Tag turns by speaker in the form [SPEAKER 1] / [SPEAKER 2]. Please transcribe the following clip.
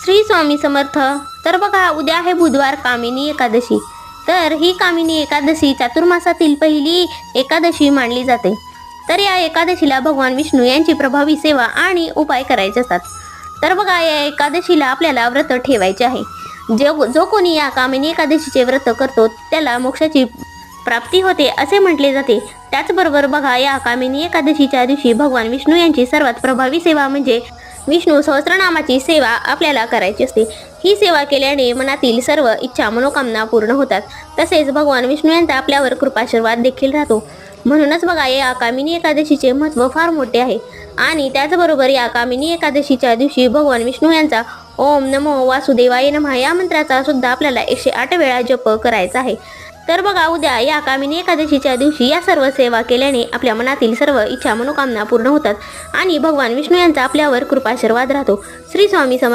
[SPEAKER 1] श्री स्वामी समर्थ. तर बघा, उद्या आहे बुधवार, कामिनी एकादशी. तर ही कामिनी एकादशी चातुर्मासातील पहिली एकादशी मानली जाते. तर या एकादशीला भगवान विष्णू यांची प्रभावी सेवा आणि उपाय करायचे असतात. तर बघा, या एकादशीला आपल्याला व्रत ठेवायचे आहे. जो कोणी या कामिनी एकादशीचे व्रत करतो त्याला मोक्षाची प्राप्ती होते असे म्हटले जाते. त्याचबरोबर बघा, या कामिनी एकादशीच्या दिवशी भगवान विष्णू यांची सर्वात प्रभावी सेवा म्हणजे विष्णू सहस्त्रनामाची सेवा आपल्याला करायची असते. ही सेवा केल्याने मनातील सर्व इच्छा मनोकामना पूर्ण होतात. तसेच भगवान विष्णू यांचा आपल्यावर कृपाशीर्वाद देखील राहतो. म्हणूनच बघा, या कामिनी एकादशीचे महत्त्व फार मोठे आहे. आणि त्याचबरोबर या कामिनी एकादशीच्या दिवशी भगवान विष्णू यांचा ओम नमो वासुदेवाय नमः या मंत्राचा सुद्धा आपल्याला 108 वेळा जप करायचा आहे. तर बघा, उद्या या कामिनी एकादशीच्या दिवशी या सर्व सेवा केल्याने आपल्या मनातील सर्व इच्छा मनोकामना पूर्ण होतात आणि भगवान विष्णू यांचा आपल्यावर कृपाशीर्वाद राहतो. श्री स्वामी समर्थ.